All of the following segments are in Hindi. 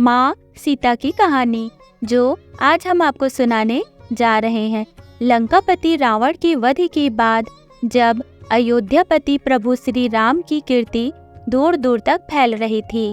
माँ सीता की कहानी, जो आज हम आपको सुनाने जा रहे हैं। लंकापति रावण के वध के बाद जब अयोध्यापति प्रभु श्री राम की कीर्ति दूर दूर तक फैल रही थी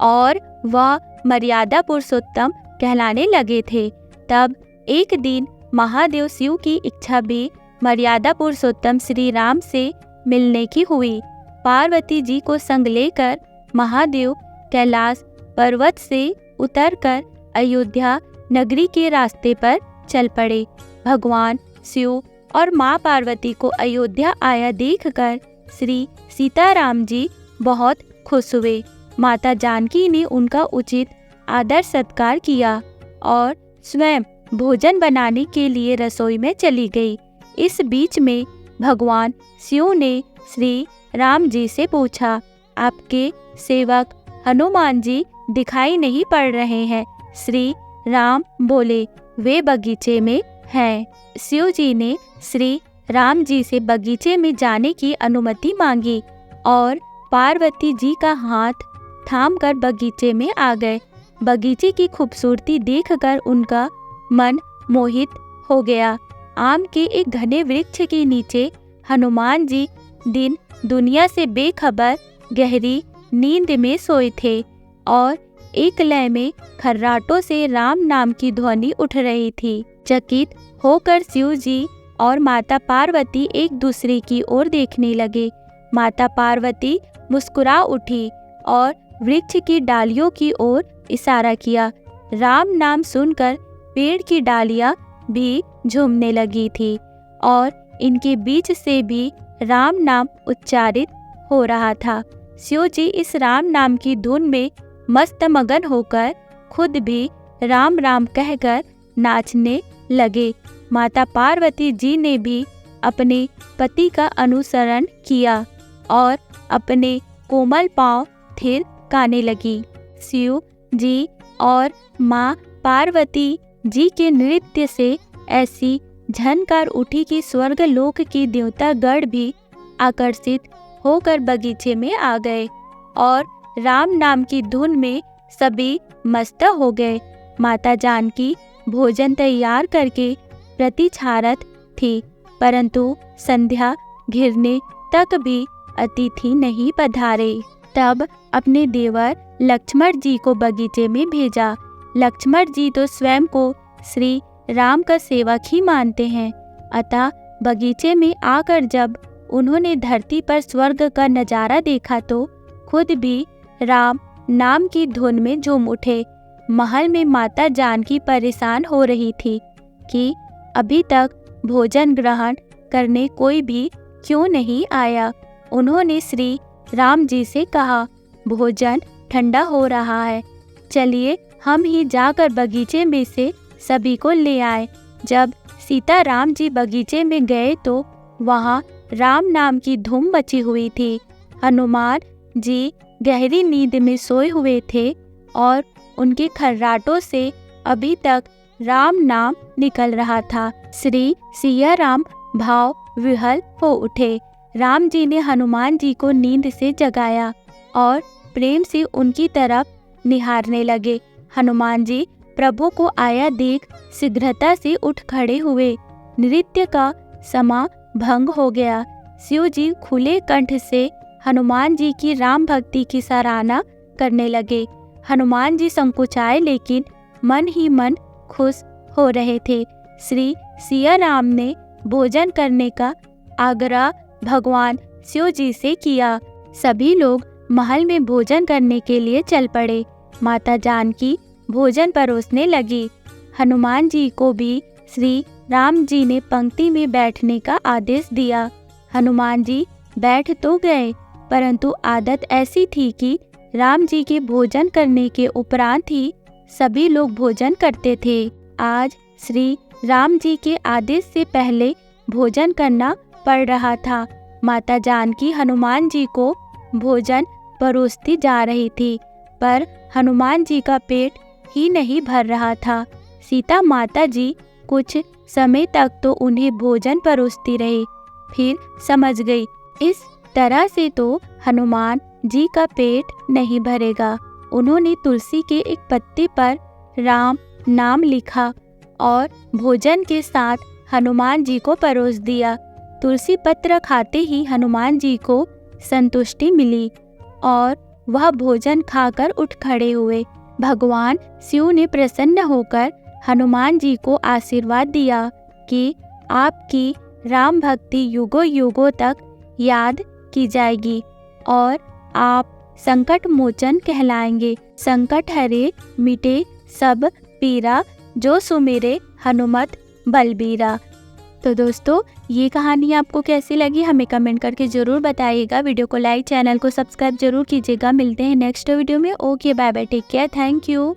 और वह मर्यादा पुरुषोत्तम कहलाने लगे थे, तब एक दिन महादेव शिव की इच्छा भी मर्यादा पुरुषोत्तम श्री राम से मिलने की हुई। पार्वती जी को संग लेकर महादेव कैलाश पर्वत से उतरकर अयोध्या नगरी के रास्ते पर चल पड़े। भगवान शिव और माँ पार्वती को अयोध्या आया देखकर श्री सीताराम जी बहुत खुश हुए। माता जानकी ने उनका उचित आदर सत्कार किया और स्वयं भोजन बनाने के लिए रसोई में चली गई। इस बीच में भगवान शिव ने श्री राम जी से पूछा, आपके सेवक हनुमान जी दिखाई नहीं पड़ रहे हैं। श्री राम बोले, वे बगीचे में हैं। शिव जी ने श्री राम जी से बगीचे में जाने की अनुमति मांगी और पार्वती जी का हाथ थामकर बगीचे में आ गए। बगीचे की खूबसूरती देखकर उनका मन मोहित हो गया। आम के एक घने वृक्ष के नीचे हनुमान जी दिन दुनिया से बेखबर गहरी नींद में सोए थे और एक लय में खर्राटों से राम नाम की ध्वनि उठ रही थी। चकित होकर शिव जी और माता पार्वती एक दूसरे की ओर देखने लगे। माता पार्वती मुस्कुरा उठी और वृक्ष की डालियों की ओर इशारा किया। राम नाम सुनकर पेड़ की डालियां भी झूमने लगी थी और इनके बीच से भी राम नाम उच्चारित हो रहा था। शिव जी इस राम नाम की धुन में मस्त मगन होकर खुद भी राम राम कहकर नाचने लगे। माता पार्वती जी ने भी अपने पति का अनुसरण किया और अपने कोमल पांव थिरकाने लगी। शिव जी और माँ पार्वती जी के नृत्य से ऐसी झनकार उठी कि स्वर्ग लोक के देवतागण भी आकर्षित होकर बगीचे में आ गए और राम नाम की धुन में सभी मस्त हो गए। माता जानकी भोजन तैयार करके प्रतीक्षारत थी, परंतु संध्या घिरने तक भी अतिथि नहीं पधारे। तब अपने देवर लक्ष्मण जी को बगीचे में भेजा। लक्ष्मण जी तो स्वयं को श्री राम का सेवक ही मानते हैं, अतः बगीचे में आकर जब उन्होंने धरती पर स्वर्ग का नजारा देखा तो खुद भी राम नाम की धुन में झूम उठे। महल में माता जानकी परेशान हो रही थी कि अभी तक भोजन ग्रहण करने कोई भी क्यों नहीं आया। उन्होंने श्री राम जी से कहा, भोजन ठंडा हो रहा है, चलिए हम ही जाकर बगीचे में से सभी को ले आए। जब सीता राम जी बगीचे में गए तो वहाँ राम नाम की धूम मची हुई थी। हनुमान जी गहरी नींद में सोए हुए थे और उनके खर्राटों से अभी तक राम नाम निकल रहा था। श्री सिया राम भाव विह्वल हो उठे। राम जी ने हनुमान जी को नींद से जगाया और प्रेम से उनकी तरफ निहारने लगे। हनुमान जी प्रभु को आया देख शीघ्रता से उठ खड़े हुए। नृत्य का समा भंग हो गया। शिव जी खुले कंठ से हनुमान जी की राम भक्ति की सराहना करने लगे। हनुमान जी संकुचाए लेकिन मन ही मन खुश हो रहे थे। श्री सिया राम ने भोजन करने का आग्रह भगवान शिव जी से किया। सभी लोग महल में भोजन करने के लिए चल पड़े। माता जानकी भोजन परोसने लगी। हनुमान जी को भी श्री राम जी ने पंक्ति में बैठने का आदेश दिया। हनुमान जी बैठ तो गए, परंतु आदत ऐसी थी कि राम जी के भोजन करने के उपरांत ही सभी लोग भोजन करते थे। आज श्री राम जी के आदेश से पहले भोजन करना पड़ रहा था। माता जानकी हनुमान जी को भोजन परोसती जा रही थी, पर हनुमान जी का पेट ही नहीं भर रहा था। सीता माता जी कुछ समय तक तो उन्हें भोजन परोसती रही, फिर समझ गई इस तरह से तो हनुमान जी का पेट नहीं भरेगा। उन्होंने तुलसी के एक पत्ते पर राम नाम लिखा और भोजन के साथ हनुमान जी को परोस दिया। तुलसी पत्र खाते ही हनुमान जी को संतुष्टि मिली और वह भोजन खाकर उठ खड़े हुए। भगवान शिव ने प्रसन्न होकर हनुमान जी को आशीर्वाद दिया कि आपकी राम भक्ति युगों युगों तक याद की जाएगी और आप संकट मोचन कहलाएंगे। संकट हरे मिटे सब पीरा, जो सुमिरे हनुमत बलबीरा। तो दोस्तों, ये कहानी आपको कैसी लगी हमें कमेंट करके ज़रूर बताइएगा। वीडियो को लाइक, चैनल को सब्सक्राइब जरूर कीजिएगा। मिलते हैं नेक्स्ट वीडियो में। Okay, bye bye, take care, thank you.